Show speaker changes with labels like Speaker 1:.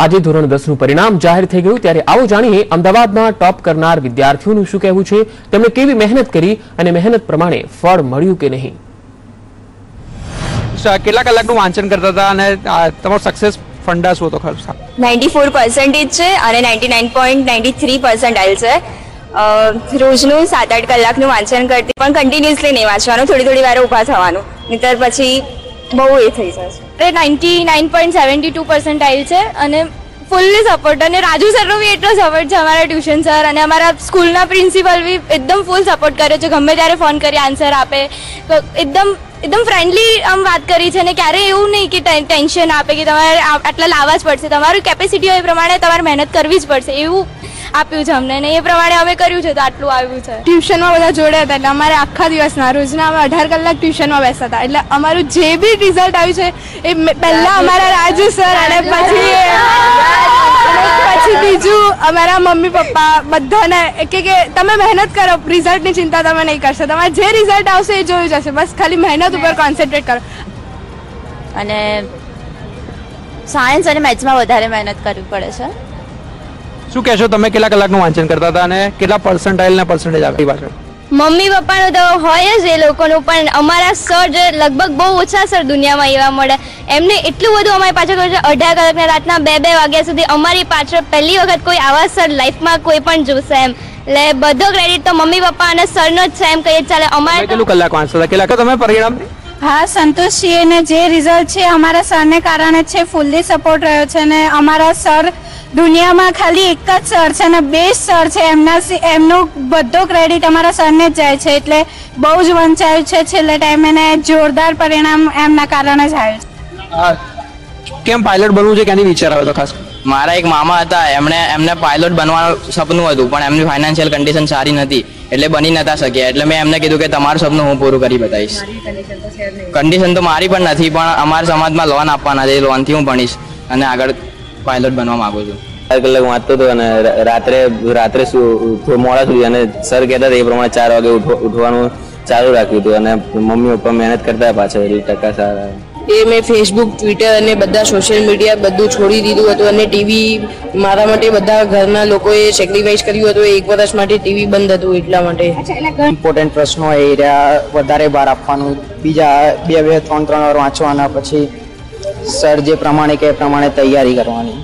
Speaker 1: આજે ધોરણ 10 નું પરિણામ જાહેર થઈ ગયું ત્યારે આવો જાણીએ અમદાવાદમાં ટોપ કરનાર વિદ્યાર્થીઓનું શું કહેવું છે, તેમણે કેવી મહેનત કરી અને મહેનત પ્રમાણે ફળ મળ્યું કે નહીં।
Speaker 2: કેટલા કલાકનું વાંચન કરતા હતા અને તમારો સક્સેસ ફંડા શું હતો ખર્ચ?
Speaker 3: 94% છે અને 99.93% આવેલ છે। રોજનું 7-8 કલાકનું વાંચન કરતી, પણ કન્ટિન્યુઅસલી નહીં વાંચવાનું, થોડી વાર ઊભા થવાનું, નહીતર પછી બહુ એ થઈ જશે। 99.72% આવેલ છે અને ફૂલ્લી સપોર્ટ, અને રાજુ સરનો બી એટલો સપોર્ટ છે, અમારા ટ્યુશન સર અને અમારા સ્કૂલના પ્રિન્સિપલ બી એકદમ ફૂલ સપોર્ટ કરે છે। ગમે ત્યારે ફોન કરી આન્સર આપે, એકદમ ફ્રેન્ડલી આમ વાત કરી છે, અને ક્યારેય એવું નહીં કે ટેન્શન આપે કે તમારે આટલા લાવવા જ પડશે, તમારું કેપેસિટી હોય એ પ્રમાણે તમારે મહેનત કરવી જ પડશે એવું આપ્યું છે અમને, અને એ પ્રમાણે અમે કર્યું છે તો આટલું આવ્યું છે।
Speaker 4: ટ્યુશનમાં બધા જોડે હતા એટલે અમારે આખા દિવસના રોજના અમે 18 કલાક ટ્યુશનમાં બેસતા હતા, એટલે અમારું જે બી રિઝલ્ટ આવ્યું છે એ પહેલા અમારા રાજુ સર અને પછી બીજું અમારા મમ્મી પપ્પા બધાને કે તમે મહેનત કરો, રિઝલ્ટની ચિંતા તમે નહીં કરશો, તમારે જે રિઝલ્ટ આવશે એ જોયું જશે, બસ ખાલી મહેનત ઉપર કોન્સન્ટ્રેટ કરો।
Speaker 5: અને સાયન્સ અને મેથ્સમાં વધારે મહેનત કરવી પડે છે।
Speaker 2: શું કહેશો તમે, કેટલા કલાકનું વાંચન કરતા હતા અને કેટલા પર્સન્ટાઇલ ને પર્સન્ટેજ આવી પાછળ?
Speaker 3: મમ્મી પપ્પાનું તો હોય જ એ લોકોનું, પણ અમારા સર જે લગભગ બહુ ઓછા સર દુનિયામાં એવા મળે, એમને એટલું બધું અમારી પાછળ કર્યું છે। 18 કલાકના રાતના 2 વાગ્યા સુધી અમારી પાછળ પહેલી વખત કોઈ આવા સર લાઈફમાં કોઈ પણ જોશે એમ, એટલે બધો ક્રેડિટ તો મમ્મી પપ્પા અને સરનો જ છે એમ કહીએ ચાલે। અમારે
Speaker 2: કેટલું કલાક વાંચતા હતા, કેટલા તમે પરિણામ?
Speaker 4: હા, સંતોષ છીએ ને જે રિઝલ્ટ છે અમારા સરને કારણે છે, ફૂલ્લી સપોર્ટ રહ્યો છે ને અમારા સર દુનિયામાં ખાલી એક જ સર છે અને બેસ્ટ સર છે, એમનો બધો ક્રેડિટ અમારા સરને જ જાય છે, એટલે બહુ જ વંચાયું છે છેલ્લે ટાઈમે ને જોરદાર પરિણામ એમના કારણે જ આવ્યું છે।
Speaker 2: કેમ પાયલોટ બનવું છે, ક્યાંથી વિચાર આવ્યો હતો ખાસ?
Speaker 6: મારા એક મામા હતા, એમને પાયલોટ બનવાનું સપનું હતું, પણ એમની ફાઇનાન્શિયલ કન્ડિશન સારી નથી એટલે બની નતા શક્યા, એટલે મેં એમને કીધું કે તમારું સપનું હું પૂરું કરી બતાવીશ। કન્ડિશન તો મારી પણ નથી, પણ અમારા સમાજમાં લોન આપવાના છે, એ લોનથી હું ભણીશ અને આગળ પાયલોટ બનવા માંગુ છું।
Speaker 7: 4 કલાક વાંચતો હતો અને રાત્રે મોડા સુધી, અને સર કહેતા હતા એ પ્રમાણે 4 વાગે ઉઠવાનું ચાલુ રાખ્યું હતું, અને મમ્મી પપ્પા મહેનત કરતા પાછળ એટલે ટકા સારા।
Speaker 8: એ મેં ફેસબુક, ટ્વિટર અને બધા સોશિયલ મીડિયા બધું છોડી દીધું હતું, અને ટીવી મારા માટે બધા ઘરના લોકોએ સેક્રિફાઈસ કર્યું હતું, 1 વર્ષ માટે ટીવી બંધ હતું એટલા માટે।
Speaker 9: ઇમ્પોર્ટન્ટ પ્રશ્નો એ રહ્યા, વધારે બાર આપવાનું, બીજા 2-3 વાર વાંચવાના, પછી સર જે પ્રમાણે કે પ્રમાણે તૈયારી કરવાની।